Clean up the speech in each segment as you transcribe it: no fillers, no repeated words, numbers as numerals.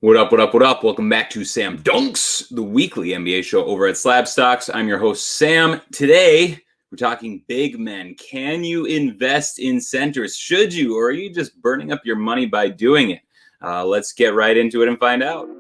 What up, what up, what up? Welcome back to Sam Dunks, the weekly NBA show over at SlabStox. I'm your host, Sam. Today, we're talking big men. Can you invest in centers? Should you, or are you just burning up your money by doing it? Let's get right into it and find out.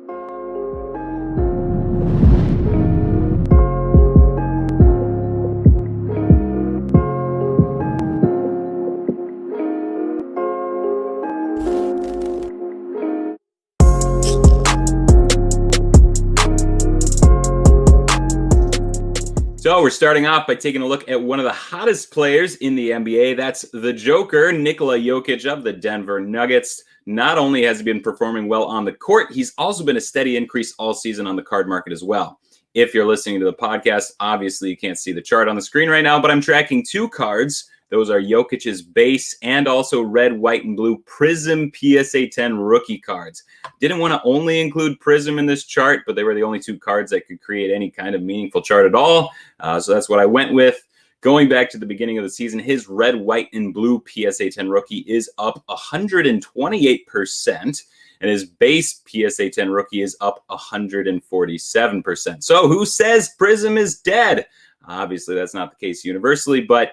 So we're starting off by taking a look at one of the hottest players in the NBA. That's the Joker, Nikola Jokic of the Denver Nuggets. Not only has he been performing well on the court, he's also been a steady increase all season on the card market as well. If you're listening to the podcast, obviously you can't see the chart on the screen right now, but I'm tracking two cards. Those are Jokic's base and also red, white, and blue Prism PSA 10 rookie cards. Didn't want to only include Prism in this chart, but they were the only two cards that could create any kind of meaningful chart at all. So that's what I went with. Going back to the beginning of the season, his red, white, and blue PSA 10 rookie is up 128%, and his base PSA 10 rookie is up 147%. So who says Prism is dead? Obviously, that's not the case universally, but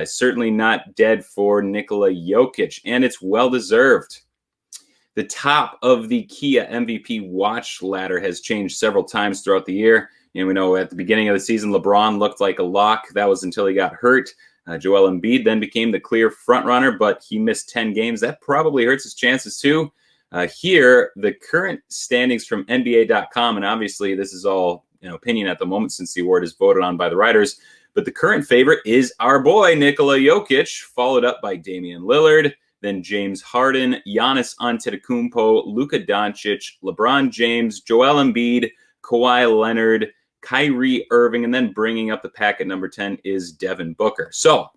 certainly not dead for Nikola Jokic, and it's well-deserved. The top of the Kia MVP watch ladder has changed several times throughout the year. And we know at the beginning of the season, LeBron looked like a lock. That was until he got hurt. Joel Embiid then became the clear frontrunner, but he missed 10 games. That probably hurts his chances too. Here, the current standings from NBA.com, and obviously this is all opinion at the moment since the award is voted on by the writers, but the current favorite is our boy, Nikola Jokic, followed up by Damian Lillard, then James Harden, Giannis Antetokounmpo, Luka Doncic, LeBron James, Joel Embiid, Kawhi Leonard, Kyrie Irving, and then bringing up the pack at number 10 is Devin Booker. So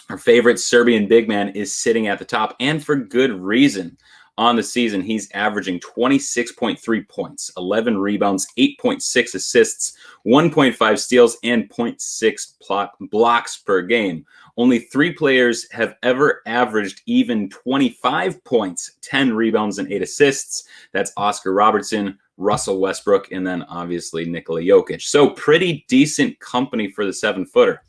our favorite Serbian big man is sitting at the top, and for good reason. On the season, he's averaging 26.3 points, 11 rebounds, 8.6 assists, 1.5 steals, and 0.6 blocks per game. Only 3 players have ever averaged even 25 points, 10 rebounds, and 8 assists. That's Oscar Robertson, Russell Westbrook, and then obviously Nikola Jokic. So pretty decent company for the 7-footer.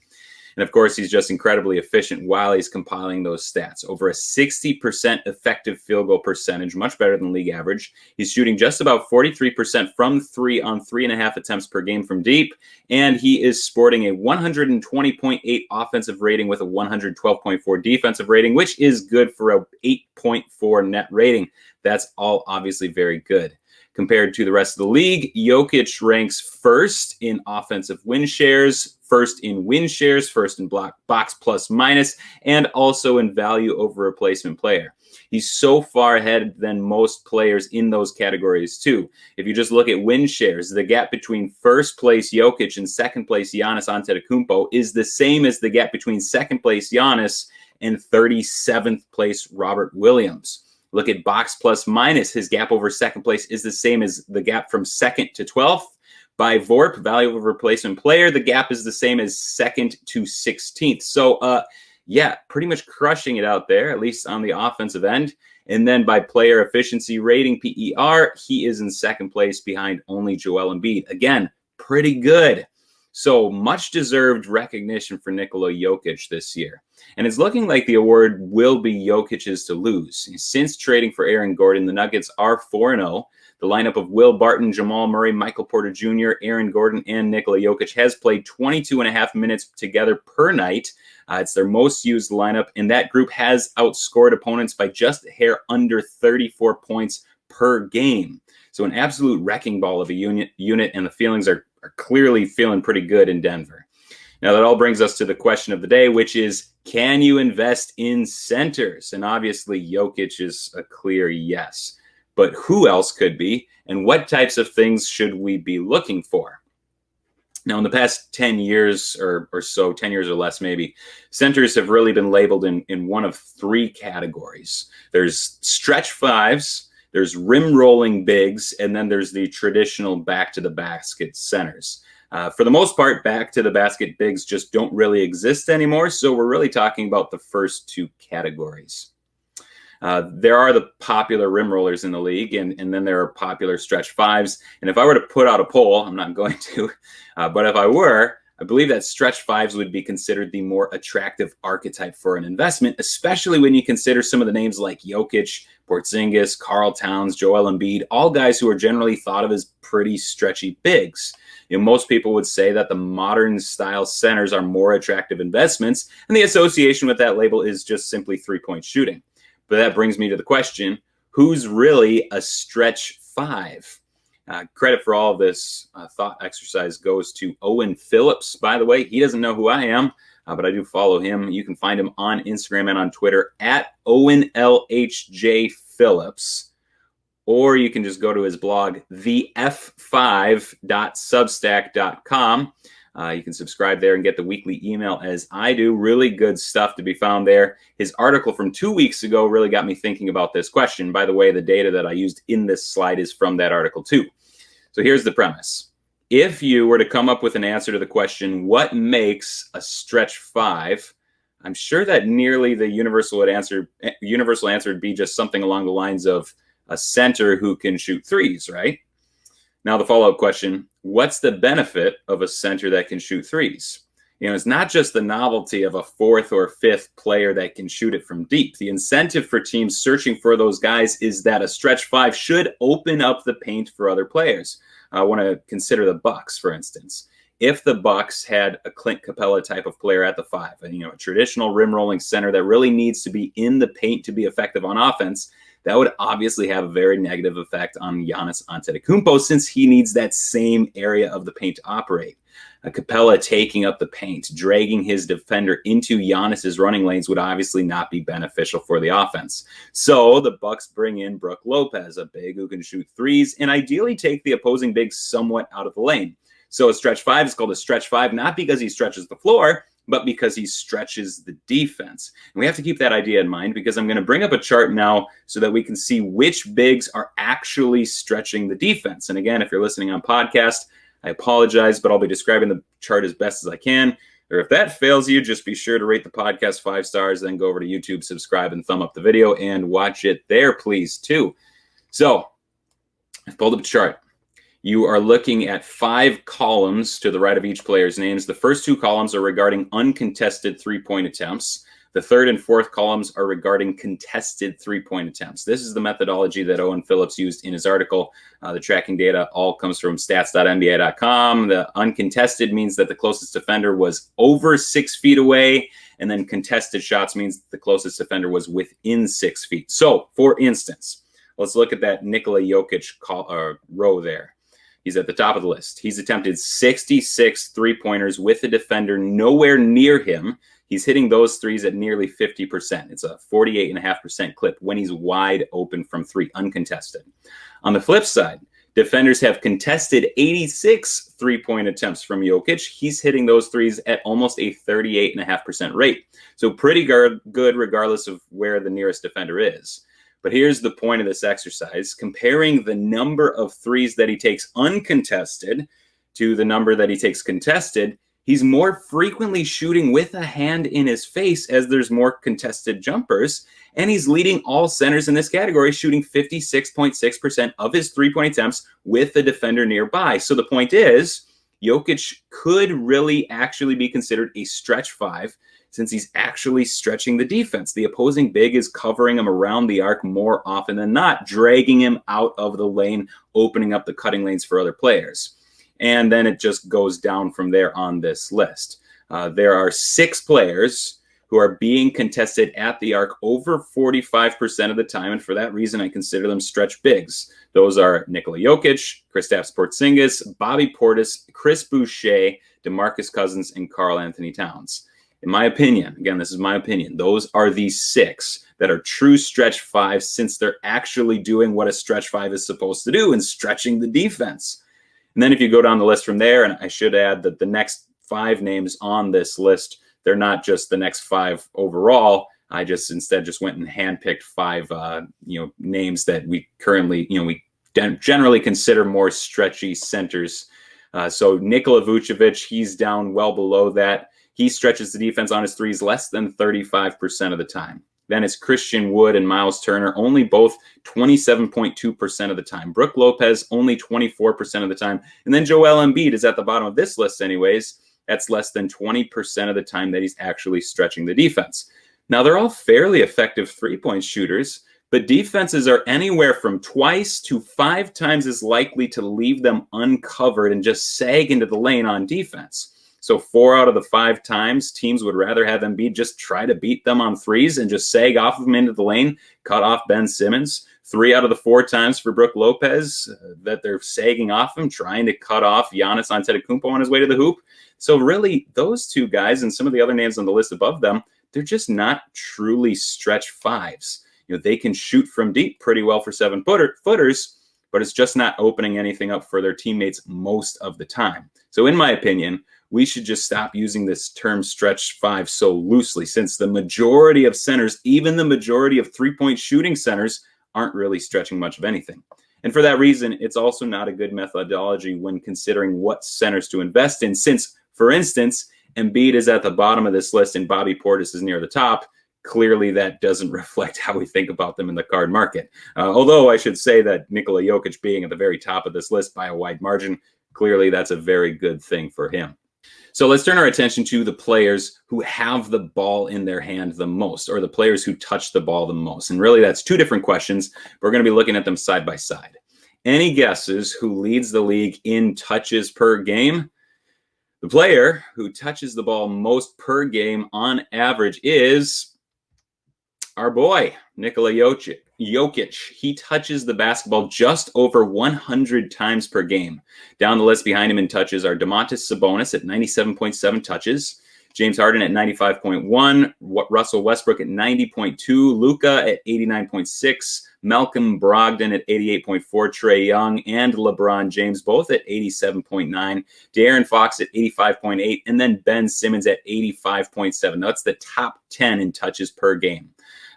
And of course, he's just incredibly efficient while he's compiling those stats. Over a 60% effective field goal percentage, much better than league average. He's shooting just about 43% from 3 on 3.5 attempts per game from deep. And he is sporting a 120.8 offensive rating with a 112.4 defensive rating, which is good for a 8.4 net rating. That's all obviously very good. Compared to the rest of the league, Jokic ranks first in offensive win shares, first in win shares, first in box plus minus, and also in value over replacement player. He's so far ahead than most players in those categories too. If you just look at win shares, the gap between first place Jokic and second place Giannis Antetokounmpo is the same as the gap between second place Giannis and 37th place Robert Williams. Look at box plus minus. His gap over second place is the same as the gap from second to 12th. By VORP, value over replacement player, the gap is the same as second to 16th. So, yeah, pretty much crushing it out there, at least on the offensive end. And then by player efficiency rating, PER, he is in second place behind only Joel Embiid. Again, pretty good. So much deserved recognition for Nikola Jokic this year. And it's looking like the award will be Jokic's to lose. Since trading for Aaron Gordon, the Nuggets are 4-0. The lineup of Will Barton, Jamal Murray, Michael Porter Jr., Aaron Gordon, and Nikola Jokic has played 22.5 minutes together per night. It's their most used lineup, and that group has outscored opponents by just a hair under 34 points per game. So an absolute wrecking ball of a unit, and the feelings are clearly feeling pretty good in Denver. Now, that all brings us to the question of the day, which is, can you invest in centers? And obviously, Jokic is a clear yes. But who else could be? And what types of things should we be looking for? Now, in the past 10 years or so, 10 years or less maybe, centers have really been labeled in one of 3 categories. There's stretch fives, there's rim rolling bigs, and then there's the traditional back to the basket centers. For the most part, back to the basket bigs just don't really exist anymore. So we're really talking about the first 2 categories. There are the popular rim rollers in the league, and then there are popular stretch fives. And if I were to put out a poll, I'm not going to, but if I were, I believe that stretch fives would be considered the more attractive archetype for an investment, especially when you consider some of the names like Jokic, Porzingis, Karl Towns, Joel Embiid, all guys who are generally thought of as pretty stretchy bigs. Most people would say that the modern style centers are more attractive investments, and the association with that label is just simply three-point shooting. But that brings me to the question, who's really a stretch five? Credit for all of this thought exercise goes to Owen Phillips, by the way. He doesn't know who I am, but I do follow him. You can find him on Instagram and on Twitter at OwenLHJPhillips. Or you can just go to his blog, thef5.substack.com. You can subscribe there and get the weekly email as I do. Really good stuff to be found there. His article from 2 weeks ago really got me thinking about this question. By the way, the data that I used in this slide is from that article too. So here's the premise. If you were to come up with an answer to the question, what makes a stretch five? I'm sure that nearly the universal answer would be just something along the lines of a center who can shoot threes, right? Now, the follow-up question, what's the benefit of a center that can shoot threes? It's not just the novelty of a fourth or fifth player that can shoot it from deep. The incentive for teams searching for those guys is that a stretch five should open up the paint for other players. I want to consider the Bucks, for instance. If the Bucks had a Clint Capella type of player at the five, a traditional rim rolling center that really needs to be in the paint to be effective on offense, that would obviously have a very negative effect on Giannis Antetokounmpo since he needs that same area of the paint to operate. Capella taking up the paint, dragging his defender into Giannis's running lanes would obviously not be beneficial for the offense. So the Bucks bring in Brook Lopez, a big who can shoot threes, and ideally take the opposing big somewhat out of the lane. So a stretch five is called a stretch five, not because he stretches the floor, but because he stretches the defense. And we have to keep that idea in mind because I'm going to bring up a chart now so that we can see which bigs are actually stretching the defense. And again, if you're listening on podcast, I apologize, but I'll be describing the chart as best as I can. Or if that fails you, just be sure to rate the podcast 5 stars, then go over to YouTube, subscribe, and thumb up the video and watch it there, please, too. So I've pulled up a chart. You are looking at 5 columns to the right of each player's names. The first 2 columns are regarding uncontested three-point attempts. The third and fourth columns are regarding contested three-point attempts. This is the methodology that Owen Phillips used in his article. The tracking data all comes from stats.nba.com. The uncontested means that the closest defender was over 6 feet away, and then contested shots means the closest defender was within 6 feet. So, for instance, let's look at that Nikola Jokic row there. He's at the top of the list. He's attempted 66 three-pointers with a defender nowhere near him. He's hitting those threes at nearly 50%. It's a 48.5% clip when he's wide open from three, uncontested. On the flip side, defenders have contested 86 three-point attempts from Jokic. He's hitting those threes at almost a 38.5% rate. So pretty good regardless of where the nearest defender is. But here's the point of this exercise. Comparing the number of threes that he takes uncontested to the number that he takes contested, he's more frequently shooting with a hand in his face as there's more contested jumpers. And he's leading all centers in this category, shooting 56.6% of his three-point attempts with the defender nearby. So the point is, Jokic could really actually be considered a stretch five since he's actually stretching the defense. The opposing big is covering him around the arc more often than not, dragging him out of the lane, opening up the cutting lanes for other players. And then it just goes down from there on this list. There are 6 players who are being contested at the arc over 45% of the time, and for that reason, I consider them stretch bigs. Those are Nikola Jokic, Kristaps Porzingis, Bobby Portis, Chris Boucher, DeMarcus Cousins, and Karl Anthony Towns. In my opinion, again, this is my opinion, those are the 6 that are true stretch fives since they're actually doing what a stretch five is supposed to do and stretching the defense. And then if you go down the list from there, and I should add that the next 5 names on this list, they're not just the next 5 overall. I instead went and handpicked 5, names that we currently, we generally consider more stretchy centers. So Nikola Vucevic, he's down well below that. He stretches the defense on his threes less than 35% of the time. Then it's Christian Wood and Miles Turner, only both 27.2% of the time. Brook Lopez, only 24% of the time. And then Joel Embiid is at the bottom of this list anyways. That's less than 20% of the time that he's actually stretching the defense. Now, they're all fairly effective three-point shooters, but defenses are anywhere from twice to 5 times as likely to leave them uncovered and just sag into the lane on defense. So 4 out of the 5 times, teams would rather have Embiid just try to beat them on threes and just sag off of them into the lane, cut off Ben Simmons. 3 out of the 4 times for Brook Lopez that they're sagging off him, trying to cut off Giannis Antetokounmpo on his way to the hoop. So really, those 2 guys and some of the other names on the list above them, they're just not truly stretch fives. They can shoot from deep pretty well for 7-footers, but it's just not opening anything up for their teammates most of the time. So in my opinion, we should just stop using this term stretch five so loosely, since the majority of centers, even the majority of three-point shooting centers, aren't really stretching much of anything. And for that reason, it's also not a good methodology when considering what centers to invest in, since, for instance, Embiid is at the bottom of this list and Bobby Portis is near the top. Clearly, that doesn't reflect how we think about them in the card market. Although I should say that Nikola Jokic being at the very top of this list by a wide margin, clearly that's a very good thing for him. So let's turn our attention to the players who have the ball in their hand the most, or the players who touch the ball the most. And really, that's 2 different questions. We're going to be looking at them side by side. Any guesses who leads the league in touches per game? The player who touches the ball most per game on average is our boy, Nikola Jokic. He touches the basketball just over 100 times per game. Down the list behind him in touches are Domantas Sabonis at 97.7 touches, James Harden at 95.1, Russell Westbrook at 90.2, Luka at 89.6, Malcolm Brogdon at 88.4, Trae Young and LeBron James both at 87.9, De'Aaron Fox at 85.8, and then Ben Simmons at 85.7. That's the top 10 in touches per game.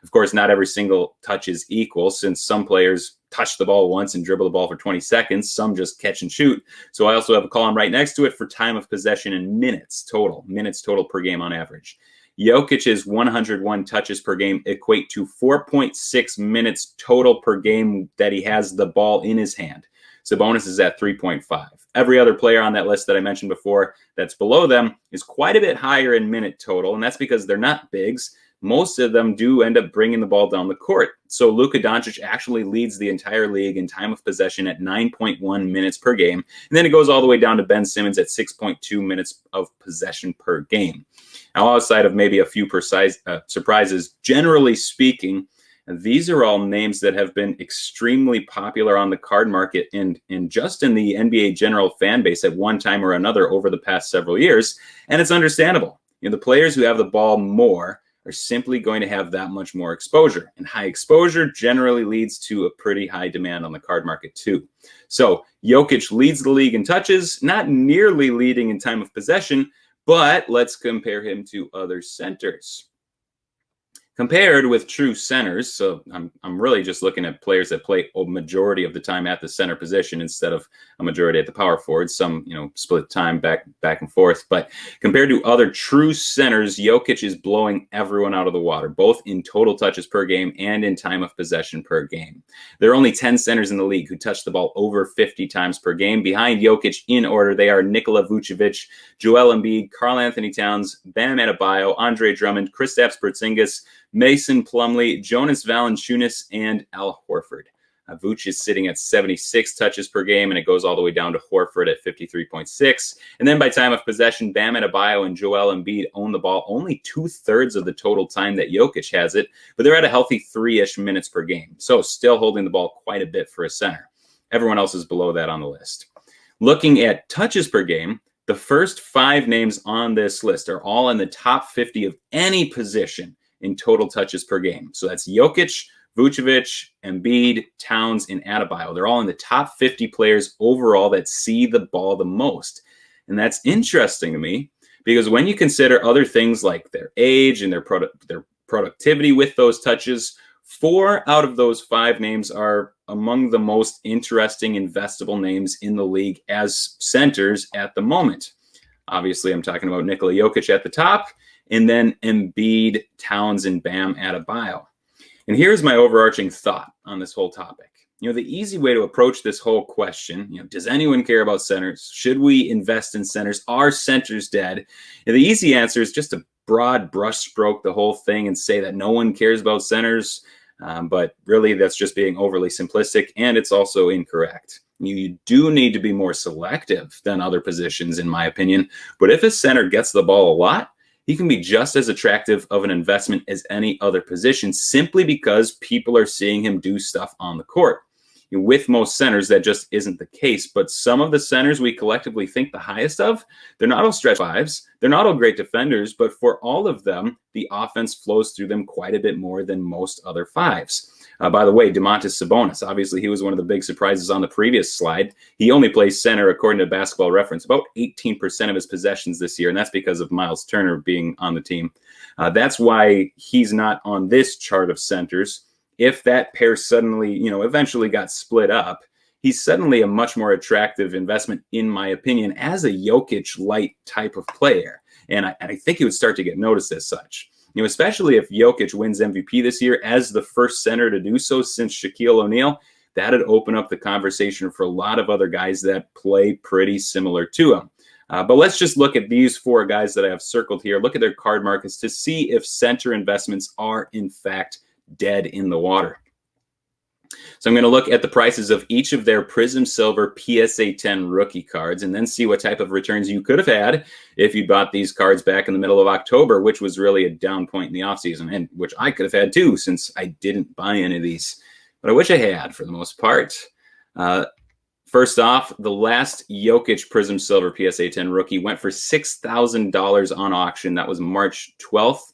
Of course, not every single touch is equal, since some players touch the ball once and dribble the ball for 20 seconds. Some just catch and shoot. So I also have a column right next to it for time of possession and minutes total per game on average. Jokic's 101 touches per game equate to 4.6 minutes total per game that he has the ball in his hand. Sabonis is at 3.5. Every other player on that list that I mentioned before that's below them is quite a bit higher in minute total, and that's because they're not bigs. Most of them do end up bringing the ball down the court. So Luka Doncic actually leads the entire league in time of possession at 9.1 minutes per game. And then it goes all the way down to Ben Simmons at 6.2 minutes of possession per game. Now, outside of maybe a few surprises, generally speaking, these are all names that have been extremely popular on the card market and just in the NBA general fan base at one time or another over the past several years. And it's understandable. The players who have the ball more are simply going to have that much more exposure. And high exposure generally leads to a pretty high demand on the card market too. So Jokic leads the league in touches, not nearly leading in time of possession, but let's compare him to other centers. Compared with true centers, so I'm really just looking at players that play a majority of the time at the center position instead of a majority at the power forward. Some, split time back and forth. But compared to other true centers, Jokic is blowing everyone out of the water, both in total touches per game and in time of possession per game. There are only 10 centers in the league who touch the ball over 50 times per game. Behind Jokic in order, they are Nikola Vucevic, Joel Embiid, Karl Towns, Bam Adebayo, Andre Drummond, Kristaps Porzingis, Mason Plumlee, Jonas Valanciunas, and Al Horford. Vooch is sitting at 76 touches per game, and it goes all the way down to Horford at 53.6. And then by time of possession, Bam Adebayo and Joel Embiid own the ball only 2/3 of the total time that Jokic has it, but they're at a healthy 3-ish minutes per game. So still holding the ball quite a bit for a center. Everyone else is below that on the list. Looking at touches per game, the first 5 names on this list are all in the top 50 of any position in total touches per game. So that's Jokic, Vucevic, Embiid, Towns, and Adebayo. They're all in the top 50 players overall that see the ball the most. And that's interesting to me because when you consider other things like their age and their productivity with those touches, 4 out of those 5 names are among the most interesting investable names in the league as centers at the moment. Obviously, I'm talking about Nikola Jokic at the top, and then Embiid, Towns, and Bam Adebayo. And here's my overarching thought on this whole topic. The easy way to approach this whole question, does anyone care about centers? Should we invest in centers? Are centers dead? And the easy answer is just a broad brushstroke the whole thing and say that no one cares about centers. But really, that's just being overly simplistic, and it's also incorrect. You do need to be more selective than other positions, in my opinion. But if a center gets the ball a lot, he can be just as attractive of an investment as any other position simply because people are seeing him do stuff on the court. With most centers, that just isn't the case. But some of the centers we collectively think the highest of, they're not all stretch fives. They're not all great defenders, but for all of them, the offense flows through them quite a bit more than most other fives. By the way, Domantas Sabonis, obviously he was one of the big surprises on the previous slide. He only plays center, according to Basketball Reference, about 18% of his possessions this year, and that's because of Miles Turner being on the team. That's why he's not on this chart of centers. If that pair suddenly, eventually got split up, he's suddenly a much more attractive investment, in my opinion, as a Jokic-light type of player. And I think he would start to get noticed as such. Especially if Jokic wins MVP this year as the first center to do so since Shaquille O'Neal, that'd open up the conversation for a lot of other guys that play pretty similar to him. But let's just look at these four guys that I have circled here. Look at their card markets to see if center investments are, in fact, dead in the water. So I'm going to look at the prices of each of their Prism Silver PSA 10 rookie cards and then see what type of returns you could have had if you bought these cards back in the middle of October, which was really a down point in the offseason, and which I could have had too since I didn't buy any of these. But I wish I had for the most part. First off, the last Jokic Prism Silver PSA 10 rookie went for $6,000 on auction. That was March 12th.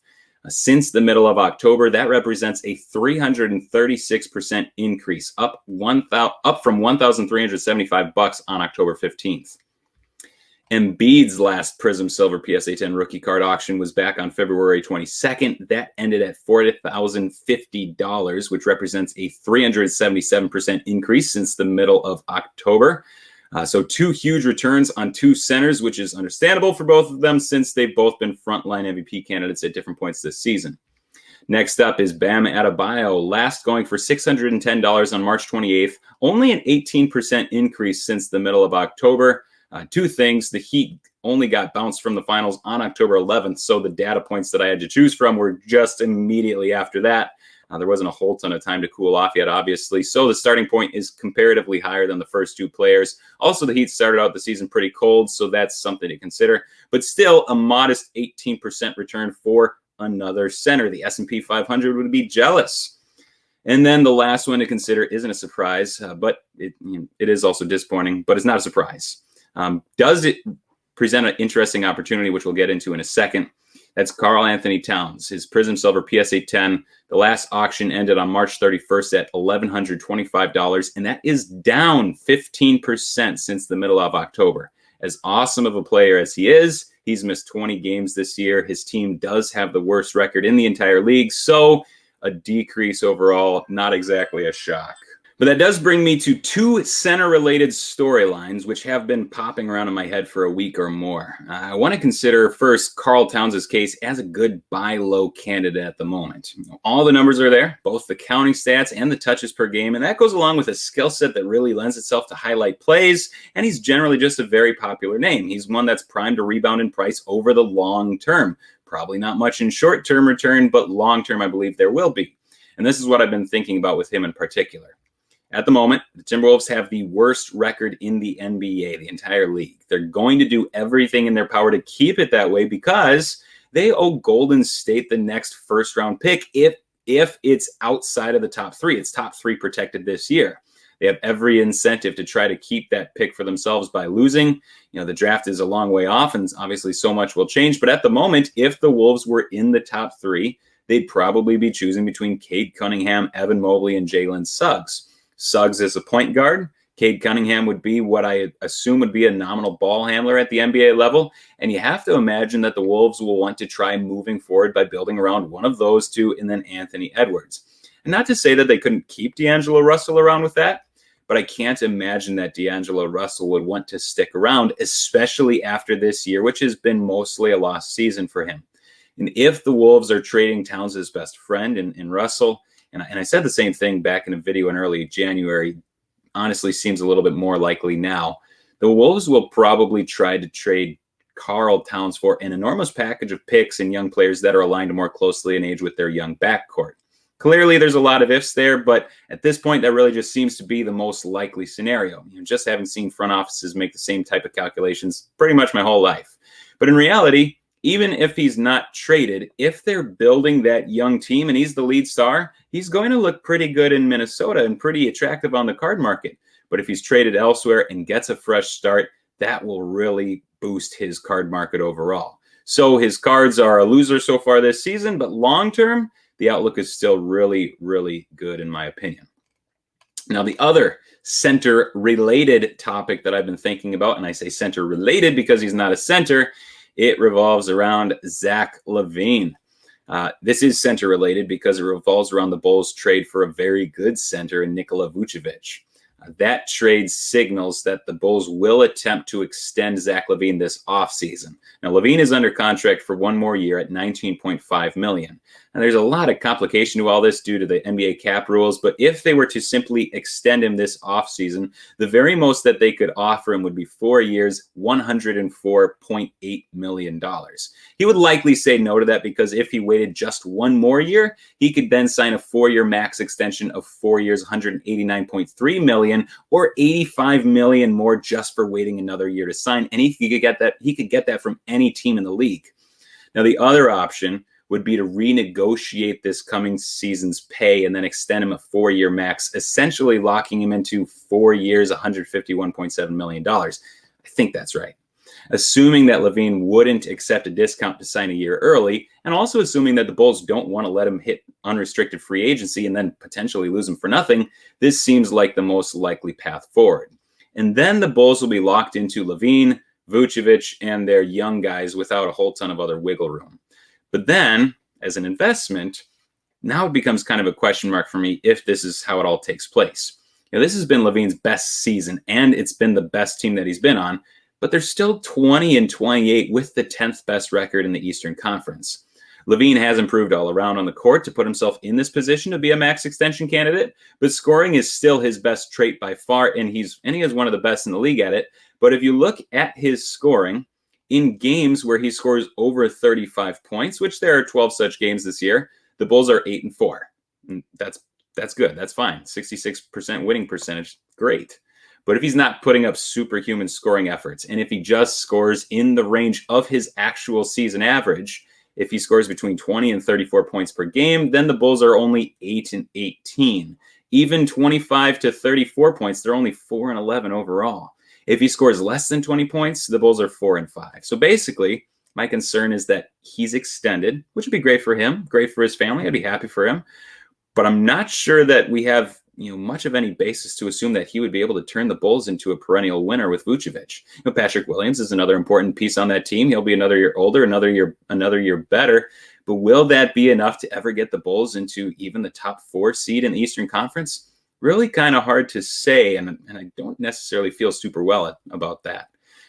Since the middle of October, that represents a 336% increase, up from $1,375 on October 15th. Embiid's last Prism Silver PSA 10 rookie card auction was back on February 22nd. That ended at $4,050, which represents a 377% increase since the middle of October. So two huge returns on two centers, which is understandable for both of them since they've both been frontline MVP candidates at different points this season. Next up is Bam Adebayo, last going for $610 on March 28th, only an 18% increase since the middle of October. Two things, the Heat only got bounced from the finals on October 11th, so the data points that I had to choose from were just immediately after that. There wasn't a whole ton of time to cool off yet, obviously. So the starting point is comparatively higher than the first two players. Also, the Heat started out the season pretty cold, so that's something to consider. But still, a modest 18% return for another center. The S&P 500 would be jealous. And then the last one to consider isn't a surprise, but it is also disappointing, but it's not a surprise. Does it present an interesting opportunity, which we'll get into in a second? That's Karl Towns, his Prism Silver PSA 10. The last auction ended on March 31st at $1,125, and that is down 15% since the middle of October. As awesome of a player as he is, he's missed 20 games this year. His team does have the worst record in the entire league, so a decrease overall, not exactly a shock. But that does bring me to two center-related storylines, which have been popping around in my head for a week or more. I want to consider first Karl Towns' case as a good buy low candidate at the moment. All the numbers are there, both the counting stats and the touches per game, and that goes along with a skill set that really lends itself to highlight plays, and he's generally just a very popular name. He's one that's primed to rebound in price over the long term. Probably not much in short-term return, but long-term I believe there will be. And this is what I've been thinking about with him in particular. At the moment, the Timberwolves have the worst record in the NBA, the entire league. They're going to do everything in their power to keep it that way because they owe Golden State the next first-round pick if it's outside of the top three. It's top three protected this year. They have every incentive to try to keep that pick for themselves by losing. The draft is a long way off, and obviously so much will change. But at the moment, if the Wolves were in the top three, they'd probably be choosing between Cade Cunningham, Evan Mobley, and Jalen Suggs. Suggs is a point guard. Cade Cunningham would be what I assume would be a nominal ball handler at the NBA level. And you have to imagine that the Wolves will want to try moving forward by building around one of those two and then Anthony Edwards. And not to say that they couldn't keep D'Angelo Russell around with that, but I can't imagine that D'Angelo Russell would want to stick around, especially after this year, which has been mostly a lost season for him. And if the Wolves are trading Towns' best friend in Russell, and I said the same thing back in a video in early January, honestly seems a little bit more likely now, the Wolves will probably try to trade Karl Towns for an enormous package of picks and young players that are aligned more closely in age with their young backcourt. Clearly, there's a lot of ifs there, but at this point, that really just seems to be the most likely scenario. Just haven't seen front offices make the same type of calculations pretty much my whole life. But in reality, even if he's not traded, if they're building that young team and he's the lead star, he's going to look pretty good in Minnesota and pretty attractive on the card market. But if he's traded elsewhere and gets a fresh start, that will really boost his card market overall. So his cards are a loser so far this season, but long term, the outlook is still really, really good in my opinion. Now, the other center-related topic that I've been thinking about, and I say center-related because he's not a center, it revolves around Zach LaVine. This is center-related because it revolves around the Bulls' trade for a very good center in Nikola Jokic. That trade signals that the Bulls will attempt to extend Zach LaVine this offseason. Now, LaVine is under contract for one more year at $19.5 million. Now, there's a lot of complication to all this due to the NBA cap rules, but if they were to simply extend him this offseason, the very most that they could offer him would be 4 years, $104.8 million. He would likely say no to that because if he waited just one more year, he could then sign a 4-year max extension of 4 years, $189.3 million, or $85 million more just for waiting another year to sign. And he could get that from any team in the league. Now, the other option would be to renegotiate this coming season's pay and then extend him a 4-year max, essentially locking him into 4 years, $151.7 million. I think that's right. Assuming that LaVine wouldn't accept a discount to sign a year early, and also assuming that the Bulls don't want to let him hit unrestricted free agency and then potentially lose him for nothing, this seems like the most likely path forward. And then the Bulls will be locked into LaVine, Vucevic, and their young guys without a whole ton of other wiggle room. But then, as an investment, now it becomes kind of a question mark for me if this is how it all takes place. This has been LaVine's best season, and it's been the best team that he's been on, but they're still 20-28 with the 10th best record in the Eastern Conference. LaVine has improved all around on the court to put himself in this position to be a max extension candidate, but scoring is still his best trait by far, and he is one of the best in the league at it. But if you look at his scoring, in games where he scores over 35 points, which there are 12 such games this year, the Bulls are 8-4. And that's good. That's fine. 66% winning percentage. Great. But if he's not putting up superhuman scoring efforts, and if he just scores in the range of his actual season average, if he scores between 20 and 34 points per game, then the Bulls are only 8-18. Even 25 to 34 points, they're only 4-11 overall. If he scores less than 20 points, the Bulls are 4-5. So basically, my concern is that he's extended, which would be great for him, great for his family. I'd be happy for him. But I'm not sure that we have much of any basis to assume that he would be able to turn the Bulls into a perennial winner with Vucevic. Patrick Williams is another important piece on that team. He'll be another year older, another year better. But will that be enough to ever get the Bulls into even the top 4 seed in the Eastern Conference? Really kind of hard to say, and I don't necessarily feel super well about that.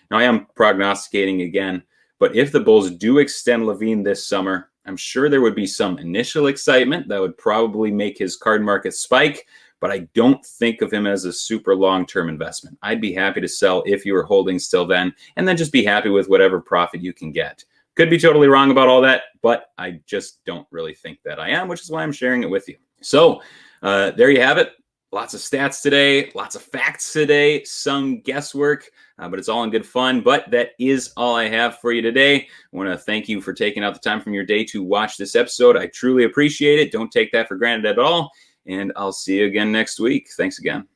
Now, I am prognosticating again, but if the Bulls do extend LaVine this summer, I'm sure there would be some initial excitement that would probably make his card market spike, but I don't think of him as a super long-term investment. I'd be happy to sell if you were holding still then, and then just be happy with whatever profit you can get. Could be totally wrong about all that, but I just don't really think that I am, which is why I'm sharing it with you. So there you have it. Lots of stats today, lots of facts today, some guesswork, but it's all in good fun. But that is all I have for you today. I want to thank you for taking out the time from your day to watch this episode. I truly appreciate it. Don't take that for granted at all. And I'll see you again next week. Thanks again.